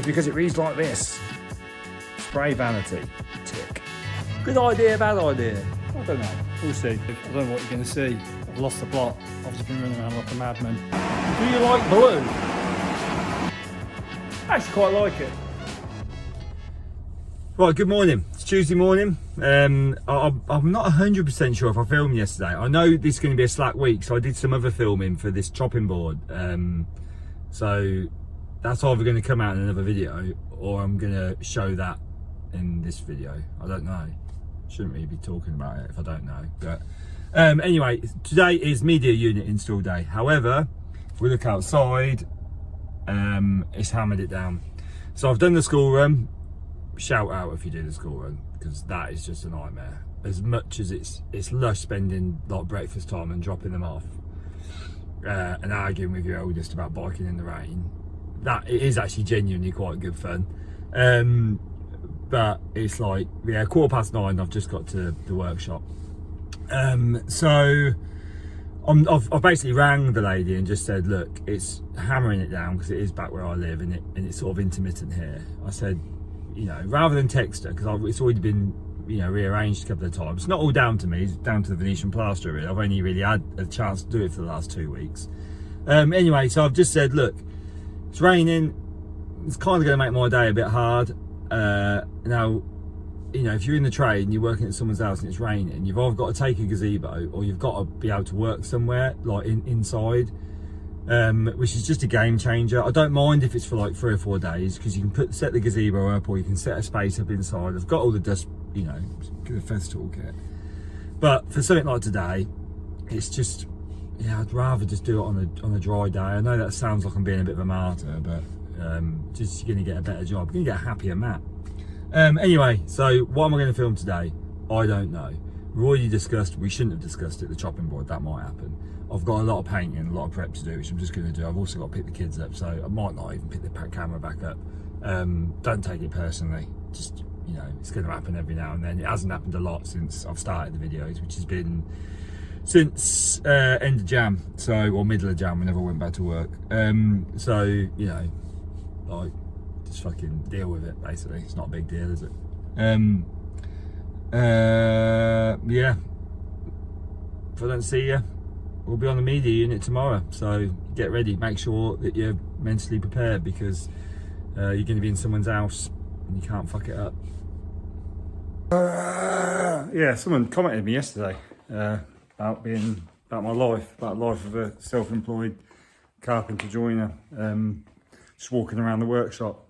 because it reads like this. Spray vanity, tick. Good idea, bad idea? I don't know, we'll see. I don't know what you're going to see. I've lost the plot. I've just been running around like a madman. Do you like blue? I actually quite like it. Right, good morning. It's Tuesday morning. I'm not 100% sure if I filmed yesterday. I know this is going to be a slack week, so I did some other filming for this chopping board. So that's either going to come out in another video, or I'm going to show that in this video. I don't know. Shouldn't really be talking about it if I don't know. But anyway, today is media unit install day. However, if we look outside, it's hammered it down. So I've done the school run. Shout out if you do the school run, because that is just a nightmare. As much as it's lush spending like breakfast time and dropping them off and arguing with your eldest about biking in the rain, that it is actually genuinely quite good fun. But it's like, yeah, 9:15 I've just got to the workshop. So I've basically rang the lady and just said, look, it's hammering it down because it is back where I live and it's sort of intermittent here. I said, you know, rather than text her, because it's already been, you know, rearranged a couple of times. It's not all down to me, it's down to the Venetian plaster really. I've only really had a chance to do it for the last 2 weeks. Anyway, so I've just said, look, it's raining, it's kind of going to make my day a bit hard. Now, you know, if you're in the trade and you're working at someone's house and it's raining, you've either got to take a gazebo or you've got to be able to work somewhere, like inside. Which is just a game changer. I don't mind if it's for like 3 or 4 days, because you can set the gazebo up or you can set a space up inside. I've got all the dust, you know, the festival kit. But for something like today, it's just, yeah, I'd rather just do it on a dry day. I know that sounds like I'm being a bit of a martyr, but just you're going to get a better job. You're going to get a happier mat. Anyway, so what am I going to film today? I don't know. We've already discussed, we shouldn't have discussed it, the chopping board, that might happen. I've got a lot of painting, a lot of prep to do, which I'm just going to do. I've also got to pick the kids up, so I might not even pick the camera back up. Don't take it personally. Just, you know, it's going to happen every now and then. It hasn't happened a lot since I've started the videos, which has been since end of Jan, or middle of Jan, whenever I went back to work. So, you know, like, just fucking deal with it, basically. It's not a big deal, is it? Yeah. If I don't see you, we'll be on the media unit tomorrow, so get ready. Make sure that you're mentally prepared, because you're going to be in someone's house and you can't fuck it up. Yeah, someone commented me yesterday about my life, about the life of a self-employed carpenter joiner, just walking around the workshop.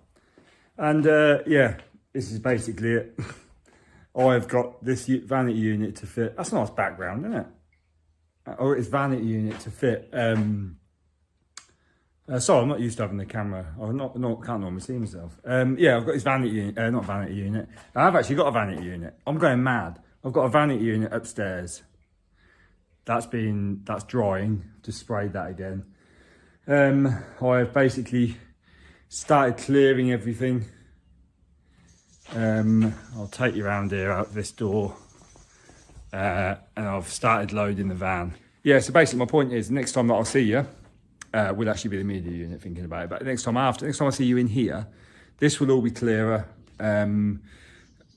And yeah, this is basically it. I've got this vanity unit to fit. That's a nice background, isn't it? Or it's vanity unit to fit. Sorry, I'm not used to having the camera. I can't normally see myself. Yeah, I've got this vanity unit, not vanity unit. I've actually got a vanity unit. I'm going mad. I've got a vanity unit upstairs. That's drying. Just sprayed that again. I've basically started clearing everything. I'll take you around here out this door. And I've started loading the van. Yeah, so basically my point is, next time that I'll see you, will actually be the media unit, thinking about it, but next time I see you in here, this will all be clearer.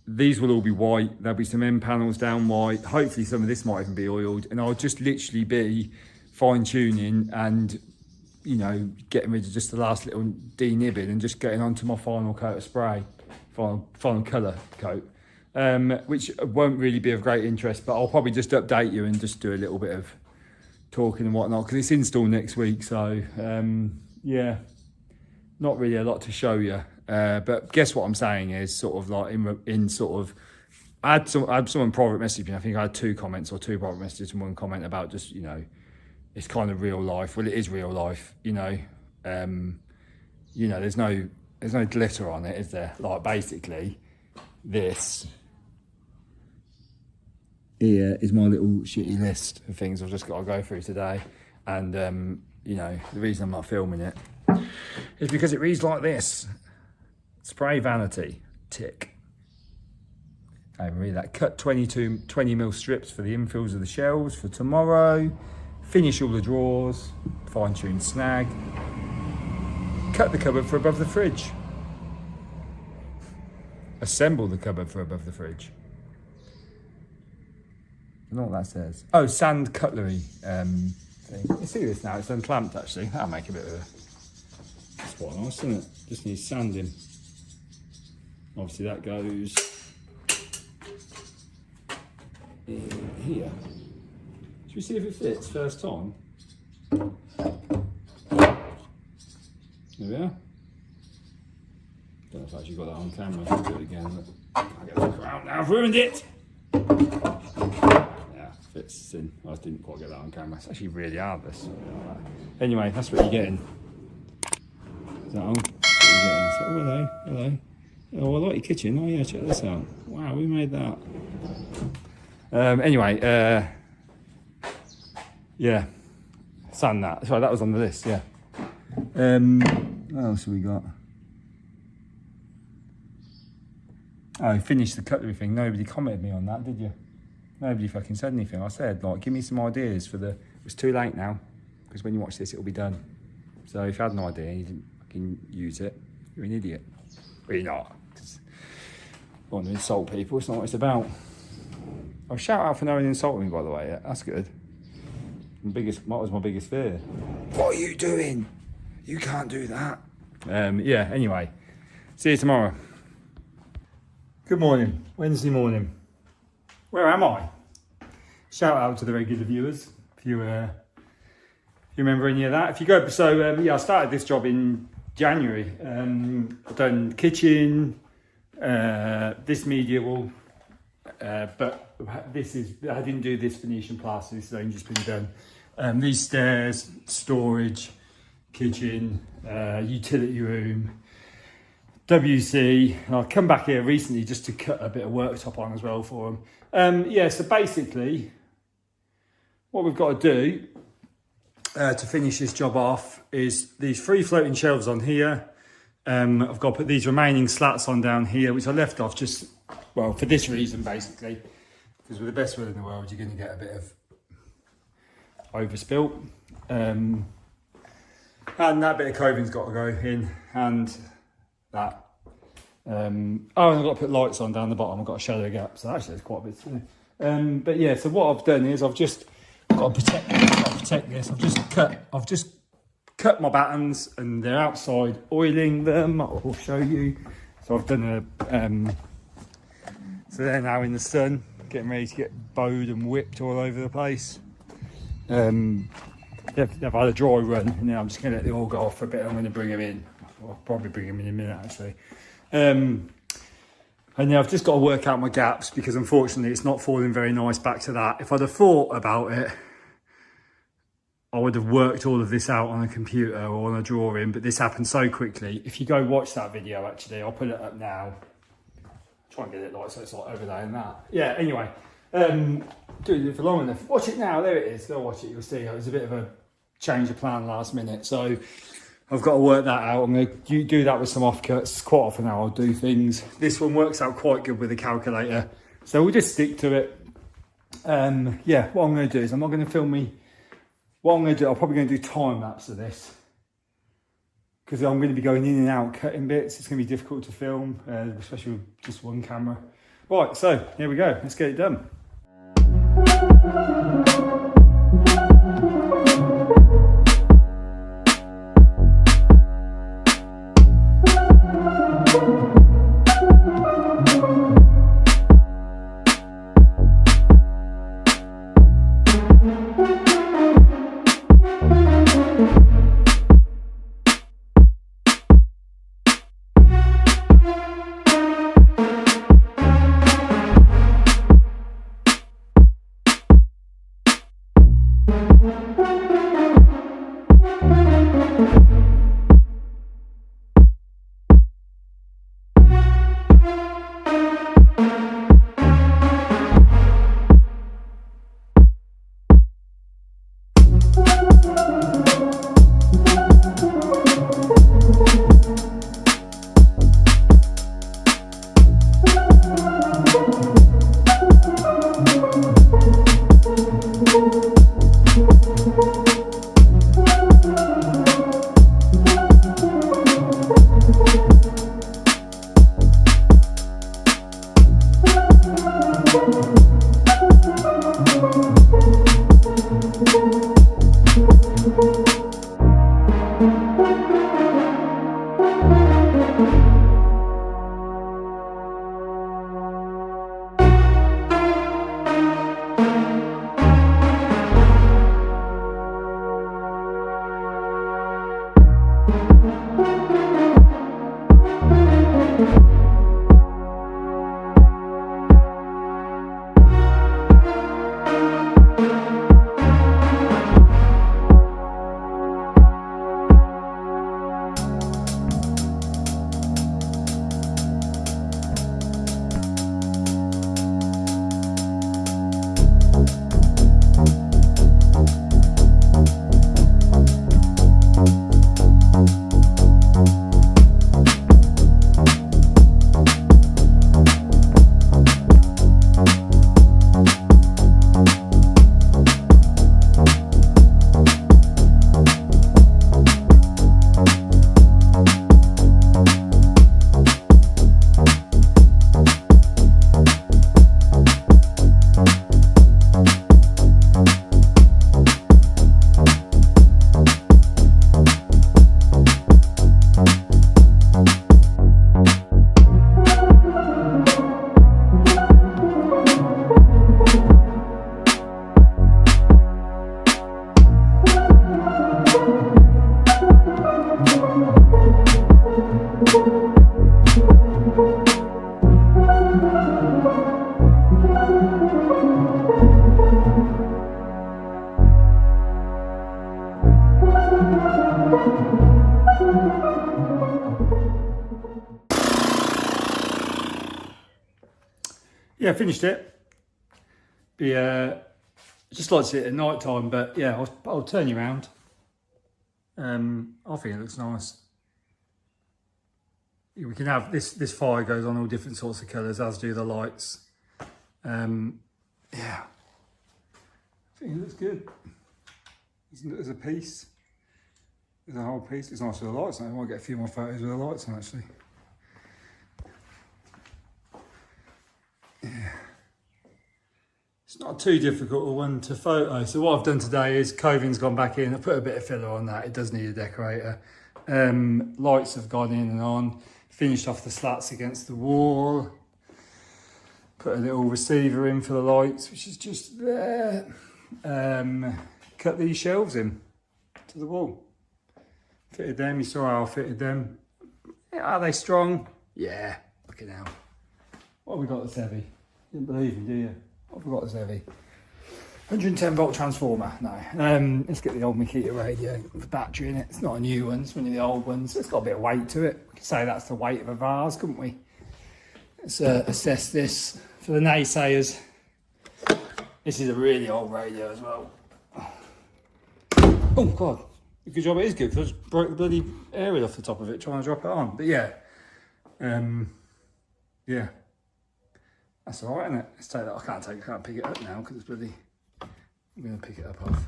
These will all be white. There'll be some end panels down white. Hopefully some of this might even be oiled, and I'll just literally be fine tuning and, you know, getting rid of just the last little denibbing and just getting onto my final coat of spray, final colour coat. Which won't really be of great interest, but I'll probably just update you and just do a little bit of talking and whatnot, because it's install next week. So yeah, not really a lot to show you. But guess what I'm saying is sort of like in sort of, I had someone private message me. I think I had 2 comments or 2 private messages and 1 comment about just, you know, it's kind of real life. Well, it is real life, you know. You know, there's no glitter on it, is there? Like, basically, this here is my little shitty list of things I've just got to go through today. And you know, the reason I'm not filming it is because it reads like this: spray vanity, tick. I haven't read that. Cut 20mm strips for the infills of the shelves for tomorrow. Finish all the drawers, fine tune snag. Cut the cupboard for above the fridge. assemble the cupboard for above the fridge. I don't know what that says. Oh, sand cutlery thing. You see this now, it's unclamped actually. That'll make a bit of a... That's quite nice, isn't it? Just needs sanding. Obviously that goes in here. Should we see if it fits first time? There we are. Don't know if I actually got that on camera. I'll do it again. I'll get that around now. I've ruined it! Yeah, fits in. I didn't quite get that on camera. It's actually really hard, this. Anyway, that's what you're getting. Is that on? That's what you're getting. So, oh, hello. Hello. Oh, I like your kitchen. Oh, yeah, check this out. Wow, we made that. Anyway, yeah. Sand that. Sorry, that was on the list, yeah. What else have we got? Oh, finished the cutlery thing. Nobody commented me on that, did you? Nobody fucking said anything. I said, like, give me some ideas for the... It was too late now, because when you watch this, it'll be done. So if you had an idea and you didn't fucking use it, you're an idiot. Well, you're not. Cause I want to insult people. It's not what it's about. Oh, shout out for no one insulting me, by the way. Yeah, that's good. That was my biggest fear. What are you doing? You can't do that. Yeah, anyway. See you tomorrow. Good morning. Wednesday morning. Where am I? Shout out to the regular viewers. If you remember any of that. If you go, so yeah, I started this job in January. I've done kitchen, this media wall, but this is, I didn't do this Venetian plaster, this has only just been done. These stairs, storage, kitchen, utility room, WC. And I'll come back here recently just to cut a bit of worktop on as well for them. Yeah, so basically what we've got to do to finish this job off is these 3 floating shelves on here. I've got to put these remaining slats on down here, which I left off just, well, for this reason basically, because with the best will in the world, you're going to get a bit of overspilt. And that bit of coving's got to go in, and that. Oh, and I've got to put lights on down the bottom. I've got a shadow gap, so actually there's quite a bit to do. But yeah, so what I've done is I've just got to protect this. I've just cut my battens, and they're outside oiling them. I'll show you. So I've done a so they're now in the sun, getting ready to get bowed and whipped all over the place. They've had a dry run, and then I'm just going to let the oil go off for a bit. I'm going to bring them in. I'll probably bring them in a minute actually. And then I've just got to work out my gaps, because unfortunately it's not falling very nice back to that. If I'd have thought about it, I would have worked all of this out on a computer or on a drawing, but this happened so quickly. If you go watch that video, actually, I'll put it up now. Try and get it like so it's like overlaying that. Yeah, anyway, doing it for long enough. Watch it now, there it is. Go watch it, you'll see. It was a bit of a change of plan last minute. So I've got to work that out. I'm going to do that with some offcuts. Quite often now I'll do things. This one works out quite good with the calculator. So we'll just stick to it. Yeah, what I'm going to do is I'm not going to film me. What I'm going to do, I'm probably going to do time lapse of this, because I'm going to be going in and out cutting bits. It's going to be difficult to film, especially with just one camera. Right, so here we go. Let's get it done. yeah, I finished it. Just like to see it at night time, but yeah, I'll turn you around. I think it looks nice. We can have this fire goes on all different sorts of colours, as do the lights. Yeah, I think it looks good. There's a piece. There's a whole piece. It's nice with the lights on. I might get a few more photos with the lights on actually. Yeah. It's not too difficult a one to photo. So what I've done today is coving's gone back in. I put a bit of filler on that. It does need a decorator. Lights have gone in and on. Finished off the slats against the wall. Put a little receiver in for the lights, which is just there. Cut these shelves in to the wall. Fitted them. You saw how I fitted them. Yeah, are they strong? Yeah. Look at now. What have we got that's heavy? You didn't believe me, do you? What have we got that's heavy? 110 volt transformer. No. Let's get the old Makita radio with the battery in it. It's not a new one, it's one of the old ones. It's got a bit of weight to it. We could say that's the weight of a vase, couldn't we? Let's assess this for the naysayers. This is a really old radio as well. Oh God, good job it is good, because I just broke the bloody area off the top of it trying to drop it on. But yeah, yeah, that's all right, isn't it? Let's take that. I can't pick it up now because it's bloody. I'm going to pick it up off.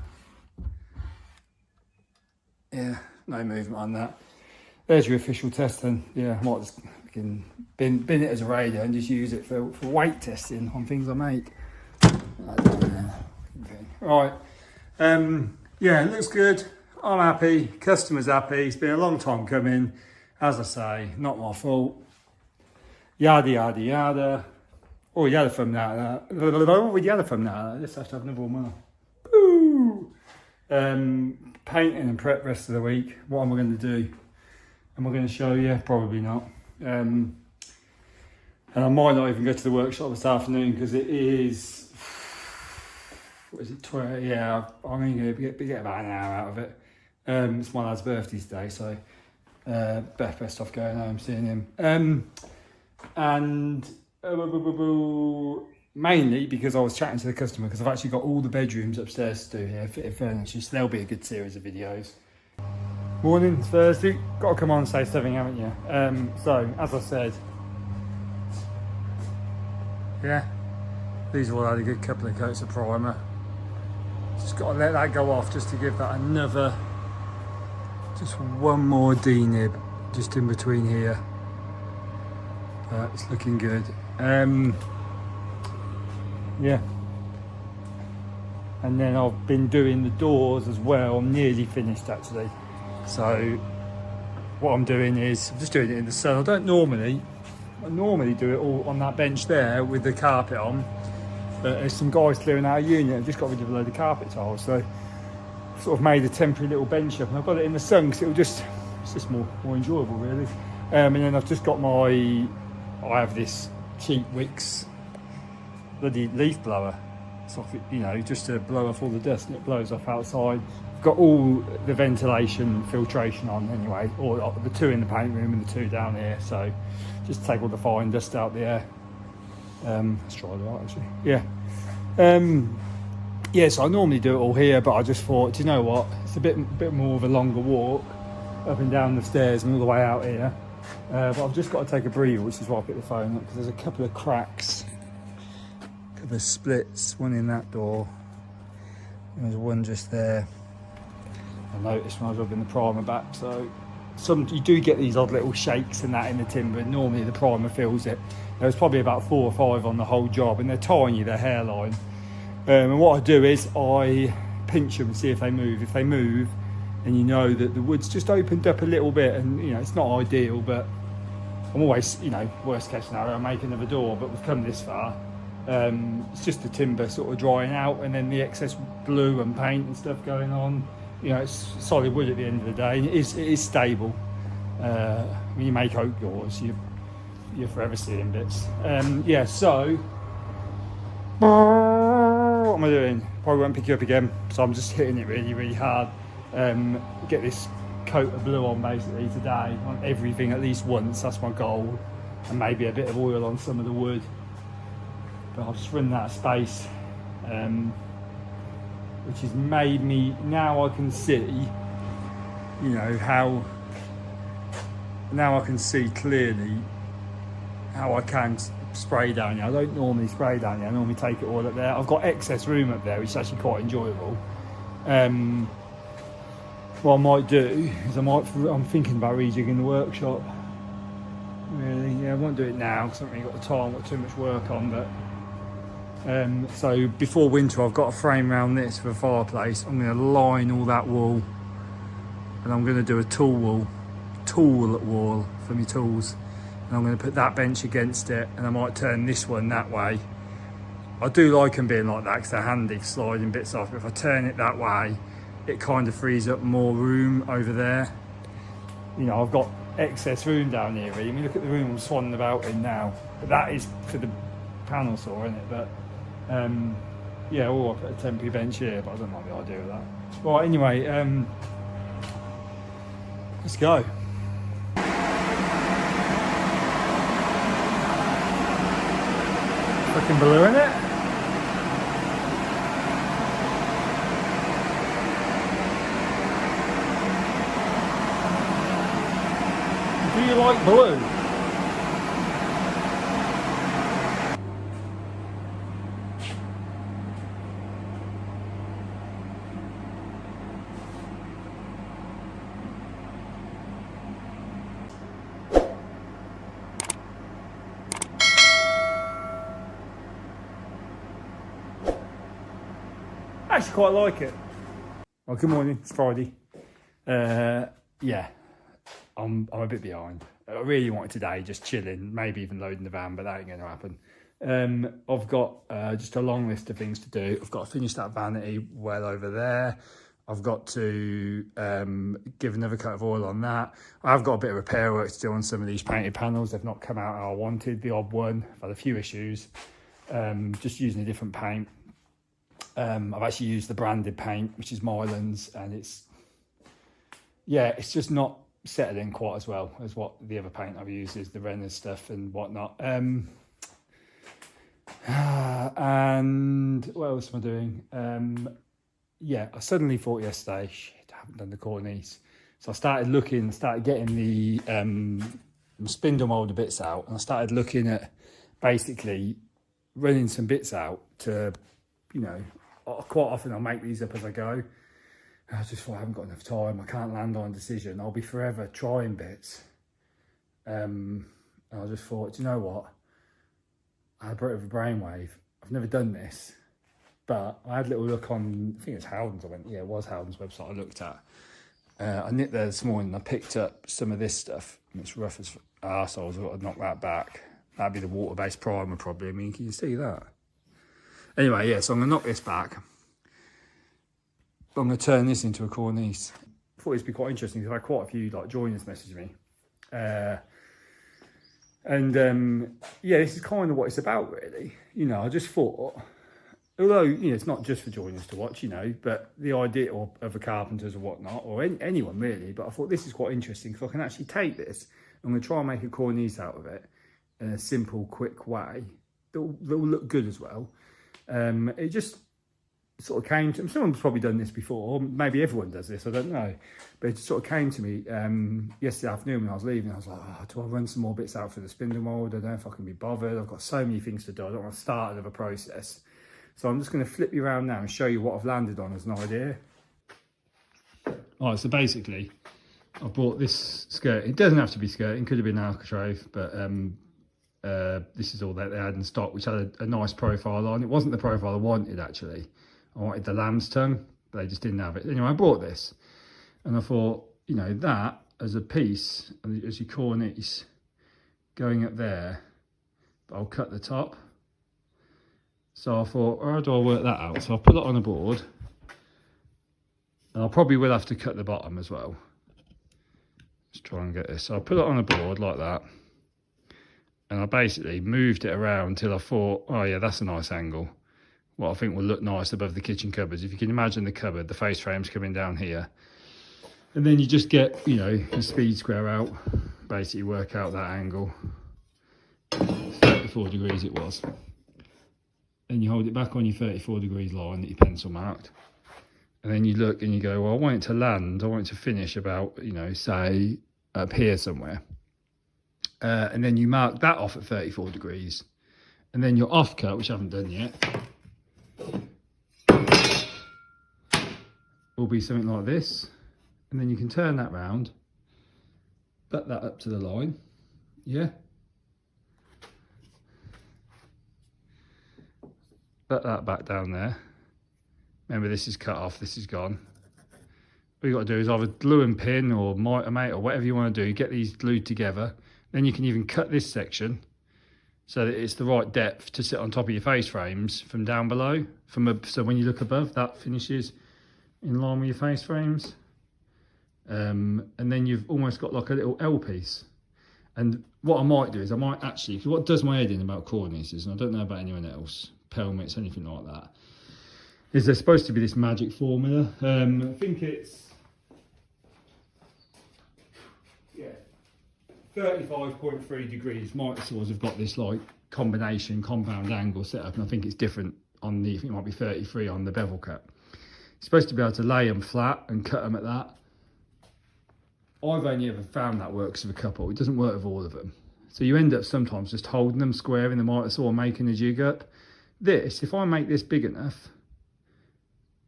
Yeah, no movement on that. There's your official test then. Yeah, I might just bin it as a radio and just use it for weight testing on things I make. Right. Yeah, it looks good. I'm happy. Customer's happy. It's been a long time coming. As I say, not my fault. Yada, yada, yada. Oh, you had a thumbnail. You had a thumbnail. Let's have to have another one. Woo! Painting and prep rest of the week. What am I going to do? Am I going to show you? Probably not. And I might not even go to the workshop this afternoon because it is. What is it? 12? Yeah, I'm going to get about an hour out of it. It's my lad's birthday today, so best off going home seeing him. And mainly because I was chatting to the customer, because I've actually got all the bedrooms upstairs to do here, fitted furniture, so there'll be a good series of videos. Morning, it's Thursday. Got to come on and say something, haven't you? So, as I said, yeah, these have all had a good couple of coats of primer. Just got to let that go off just to give that another, just one more D-nib just in between here. It's looking good. Yeah. And then I've been doing the doors as well. I'm nearly finished actually. So what I'm doing is I'm just doing it in the sun. I normally do it all on that bench there with the carpet on, but there's some guys clearing our unit. I've just got rid of a load of carpet tiles, so I've sort of made a temporary little bench up, and I've got it in the sun because it's just more enjoyable really. And then I've just got I have this cheap Wix bloody leaf blower. It's like, you know, just to blow off all the dust, and it blows off outside. I've got all the ventilation filtration on anyway, or the two in the paint room and the two down here, so just take all the fine dust out the air. Let's try it out actually. Yeah. Yeah, so I normally do it all here, but I just thought, do you know what, it's a bit more of a longer walk up and down the stairs and all the way out here. But I've just got to take a breather, which is why I picked the phone up, because there's a couple of cracks, a couple of splits, one in that door, and there's one just there. I noticed when I was rubbing the primer back, so you do get these odd little shakes and that in the timber, and normally the primer fills it. There was probably about 4 or 5 on the whole job, and they're tiny, they're hairline. And what I do is I pinch them and see if they move. If they move, and you know that the wood's just opened up a little bit, and you know it's not ideal, but I'm always, you know, worst case scenario, I make another door, but we've come this far. It's just the timber sort of drying out, and then the excess glue and paint and stuff going on. You know, it's solid wood at the end of the day, and it is stable. When you make oak doors, you're forever seeing bits. Yeah, so what am I doing? Probably won't pick you up again, so I'm just hitting it really, really hard. Get this coat of blue on basically today on everything at least once. That's my goal, and maybe a bit of oil on some of the wood. but I've just run out of space, which has made me, now I can see, you know, how, now I can see clearly how I can spray down here. I don't normally spray down here, I normally take it all up there. I've got excess room up there, which is actually quite enjoyable. What I might do is I'm thinking about rejigging the workshop. Really, yeah, I won't do it now because I haven't really got the time, I've got too much work on, but so before winter I've got a frame around this for a fireplace. I'm going to line all that wall, and I'm going to do a tool wall for my tools, and I'm going to put that bench against it, and I might turn this one that way. I do like them being like that because they're handy sliding bits off, but if I turn it that way it kind of frees up more room over there. You know, I've got excess room down here really. I mean, look at the room I'm swanning about in now, but that is for the panel saw, isn't it? But yeah, or I put a temporary bench here, but I don't like the idea of that. Right, anyway, let's go. Fucking blue, in it? Do you like blue? I actually quite like it. Well, good morning, it's Friday. Yeah, I'm a bit behind. I really wanted today, just chilling, maybe even loading the van, but that ain't going to happen. I've got just a long list of things to do. I've got to finish that vanity well over there. I've got to give another coat of oil on that. I've got a bit of repair work to do on some of these painted panels. They've not come out how I wanted, the odd one. I've had a few issues, just using a different paint. I've actually used the branded paint, which is Mylands, and it's just not settling quite as well as what the other paint I've used is, the Renner stuff and whatnot. And what else am I doing? Yeah, I suddenly thought yesterday, shit, I haven't done the Cornice. So I started getting the spindle moulder bits out, and I started looking at basically running some bits out to, you know, quite often I'll make these up as I go. I just thought I haven't got enough time, I can't land on a decision, I'll be forever trying bits. And I just thought, do you know what? I had a bit of a brainwave. I've never done this, but I had a little look on, I think it's Howden's, it was Howden's website I looked at. I nipped there this morning, I picked up some of this stuff, and it's rough as arseholes. I've got to knock that back. That'd be the water-based primer probably. I mean, can you see that? Anyway, yeah, so I'm going to knock this back. I'm going to turn this into a Cornice. I thought it'd be quite interesting because I've had quite a few like joiners message me. Yeah, this is kind of what it's about really. You know, I just thought, although, you know, it's not just for joiners to watch, you know, but the idea of the carpenters or whatnot, or anyone really, but I thought this is quite interesting because I can actually take this, I'm going to try and make a Cornice out of it in a simple, quick way that will look good as well. It just sort of came to me, someone's probably done this before, or maybe everyone does this, I don't know, but it just sort of came to me yesterday afternoon when I was leaving. I was like, oh, do I run some more bits out for the spindle mould? I don't know if I can be bothered, I've got so many things to do, I don't want to start another process. So I'm just going to flip you around now and show you what I've landed on as an idea. Alright, so basically I bought this skirt. It doesn't have to be skirting, could have been alcatraz, but this is all that they had in stock, which had a nice profile on. It wasn't the profile I wanted actually. I wanted the lamb's tongue, but they just didn't have it. Anyway, I bought this, and I thought, you know, that as a piece, as your Cornice going up there, but I'll cut the top. So I thought, how do I work that out? So I'll put it on a board, and I probably will have to cut the bottom as well. Let's try and get this. So I put it on a board like that, and I basically moved it around until I thought, oh yeah, that's a nice angle. What I think will look nice above the kitchen cupboards. If you can imagine the cupboard, the face frame's coming down here. And then you just get, you know, your speed square out, basically work out that angle. 34 degrees it was. and you hold it back on your 34 degrees line that you pencil marked. And then you look and you go, well, I want it to land, I want it to finish about, you know, say up here somewhere. And then you mark that off at 34 degrees. And then your offcut, which I haven't done yet, will be something like this. And then you can turn that round, butt that up to the line, yeah? Butt that back down there. Remember, this is cut off, this is gone. All you got to do is either glue and pin or miter mate or whatever you want to do, get these glued together. Then you can even cut this section so that it's the right depth to sit on top of your face frames from down below. So when you look above, that finishes in line with your face frames. And then you've almost got like a little L piece. And what I might do is I might actually, because what does my head in about cornices, and I don't know about anyone else, pelmets, anything like that, is there's supposed to be this magic formula. I think it's 35.3 degrees. Mitre saws have got this like combination compound angle set up, and I think it's different on the, I think it might be 33 on the bevel cut. You're supposed to be able to lay them flat and cut them at that. I've only ever found that works with a couple. It doesn't work with all of them. So you end up sometimes just holding them square in the mitre saw and making a jig up. This, if I make this big enough,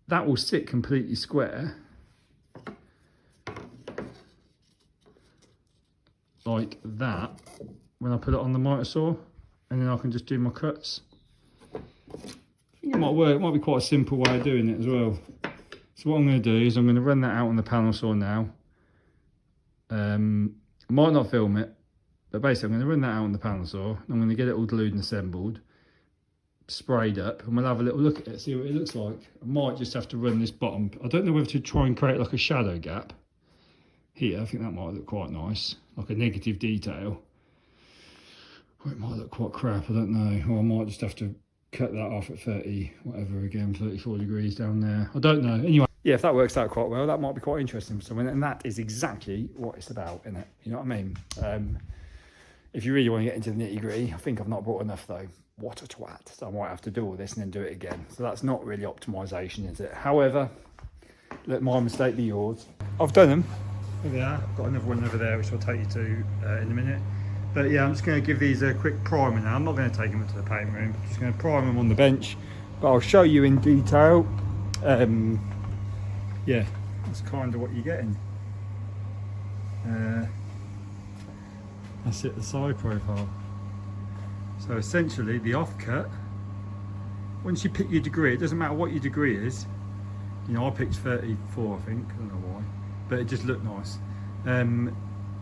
that will sit completely square. Like that, when I put it on the mitre saw, and then I can just do my cuts. I think it might work. It might be quite a simple way of doing it as well. So what I'm going to do is I'm going to run that out on the panel saw now. I might not film it, but basically I'm going to run that out on the panel saw. I'm going to get it all glued and assembled, sprayed up, and we'll have a little look at it, see what it looks like. I might just have to run this bottom. I don't know whether to try and create like a shadow gap here. I think that might look quite nice, like a negative detail. Or it might look quite crap, I don't know. Or I might just have to cut that off at 30, whatever again, 34 degrees down there. I don't know. Anyway, yeah, if that works out quite well, that might be quite interesting for someone. And that is exactly what it's about, isn't it? You know what I mean? If you really want to get into the nitty gritty, I think I've not brought enough though. What a twat. So I might have to do all this and then do it again. So that's not really optimization, is it? However, let my mistake be yours. I've done them. There they are. I've got another one over there which I'll take you to in a minute. But yeah, I'm just going to give these a quick primer now. I'm not going to take them into the paint room. I'm just going to prime them on the bench, but I'll show you in detail. Yeah, that's kind of what you're getting. That's it, the side profile. So essentially the offcut, once you pick your degree, it doesn't matter what your degree is. You know, I picked 34, I think, I don't know why, but it just looked nice. And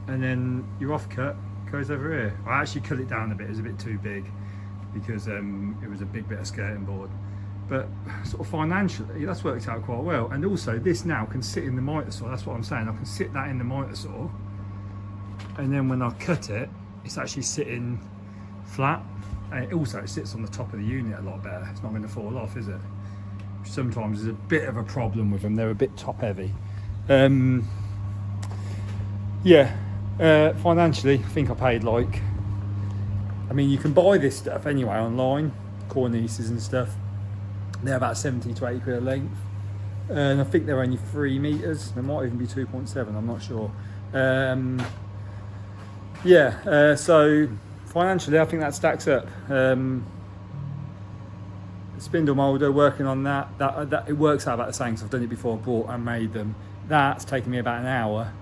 then your offcut goes over here. I actually cut it down a bit, it was a bit too big because it was a big bit of skirting board. But sort of financially, that's worked out quite well. And also this now can sit in the mitre saw, that's what I'm saying. I can sit that in the mitre saw, and then when I cut it, it's actually sitting flat. And it also sits on the top of the unit a lot better. It's not going to fall off, is it? Sometimes there's a bit of a problem with them. They're a bit top heavy. Yeah, financially, I think I paid like, I mean, you can buy this stuff anyway online, Cornices and stuff. They're about 70 to 80 quid a length. And I think they're only 3 meters. They might even be 2.7, I'm not sure. Yeah, so financially, I think that stacks up. Spindle moulder, working on that it works out about the same because I've done it before, bought and made them. That's taken me about an hour,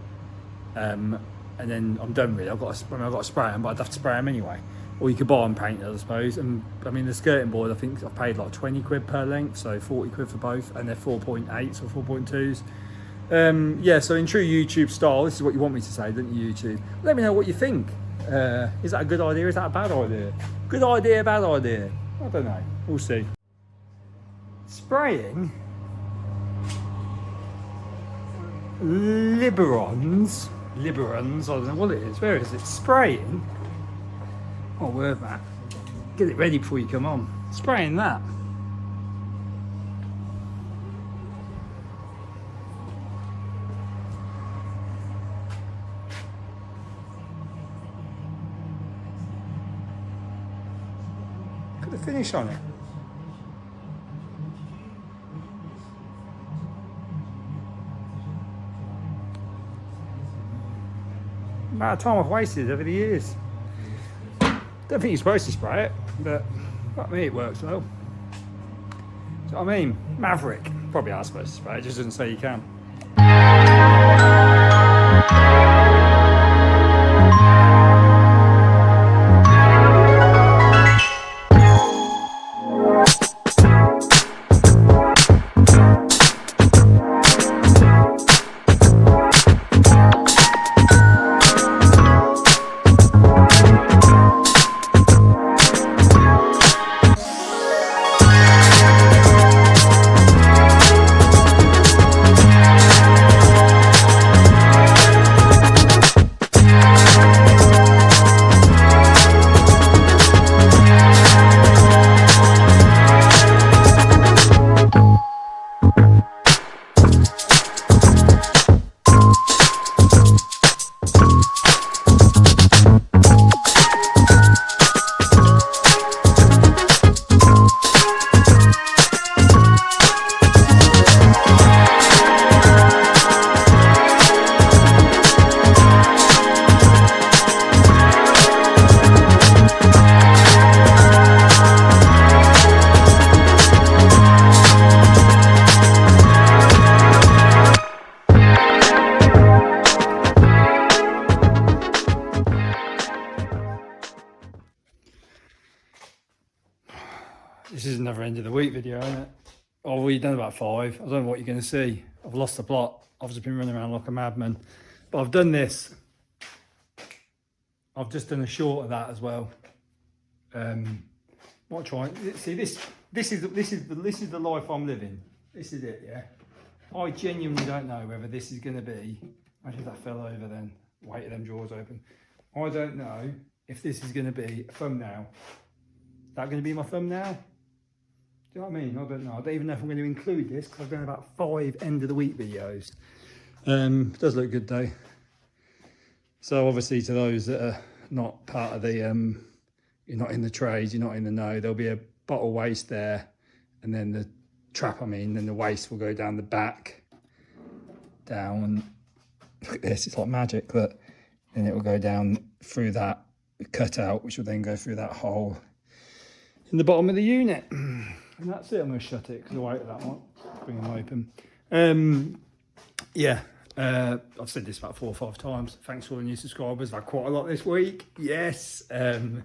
and then I'm done really. I've got to spray them, but I'd have to spray them anyway. Or you could buy them painted, I suppose. And I mean, the skirting board, I think I've paid like 20 quid per length, so 40 quid for both, and they're 4.8s or 4.2s. Yeah, so in true YouTube style, this is what you want me to say, don't you, YouTube? Let me know what you think. Is that a good idea? Is that a bad idea? Good idea, bad idea? I don't know. We'll see. Spraying Liberons, I don't know what it is. Where is it? Spraying. Oh, word, Matt. Get it ready before you come on. Spraying that. Look at the finish on it. amount of time I've wasted over the years. Don't think you're supposed to spray it, but like me, it works well. Do you know what I mean? Maverick. Probably are supposed to spray it, just doesn't say you can. This is another end of the week video, isn't it? Oh, we've done about 5. I don't know what you're going to see. I've lost the plot. I've just been running around like a madman. But I've done this. I've just done a short of that as well. What trying? See, this is the life I'm living. This is it, yeah. I genuinely don't know whether this is going to be. Imagine if that fell over then. Weight of them drawers open. I don't know if this is going to be a thumbnail. Is that going to be my thumbnail? Do you know what I mean? I don't know. I don't even know if I'm going to include this because I've done about 5 end of the week videos. It does look good though. So obviously to those that are not part of the, you're not in the trades, you're not in the know, there'll be a bottle waste there, and then the trap, then the waste will go down the back, down, and look at this, it's like magic, look. Then it will go down through that cutout, which will then go through that hole in the bottom of the unit. And that's it. I'm going to shut it because I wait that one. Bring them open. Yeah, I've said this about 4 or 5 times. Thanks for all the new subscribers. I've had quite a lot this week. Yes. I've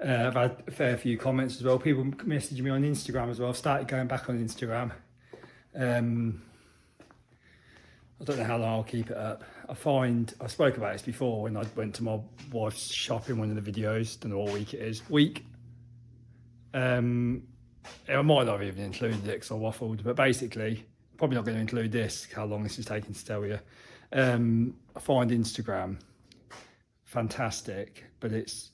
had a fair few comments as well. People messaging me on Instagram as well. I've started going back on Instagram. I don't know how long I'll keep it up. I spoke about this before when I went to my wife's shop in one of the videos. Don't know what week it is. I might not have even included it because I waffled, but basically, probably not going to include this, how long this is taking to tell you. I find Instagram fantastic, but it's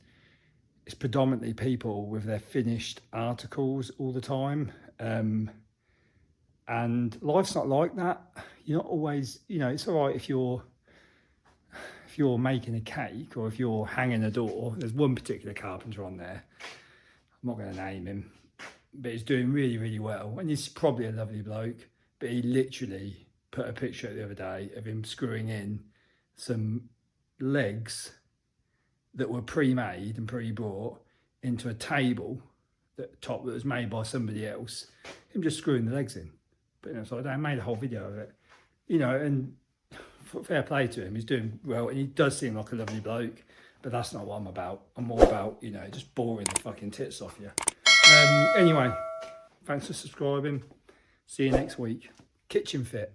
predominantly people with their finished articles all the time. And life's not like that. You're not always, it's all right if you're making a cake or if you're hanging a door. There's one particular carpenter on there. I'm not going to name him, but he's doing really, really well. And he's probably a lovely bloke, but he literally put a picture the other day of him screwing in some legs that were pre-made and pre-brought into a table that was made by somebody else. Him just screwing the legs in. But so I made a whole video of it. And fair play to him, he's doing well, and he does seem like a lovely bloke, but that's not what I'm about. I'm more about, just boring the fucking tits off you. Anyway, thanks for subscribing. See you next week. Kitchen Fit.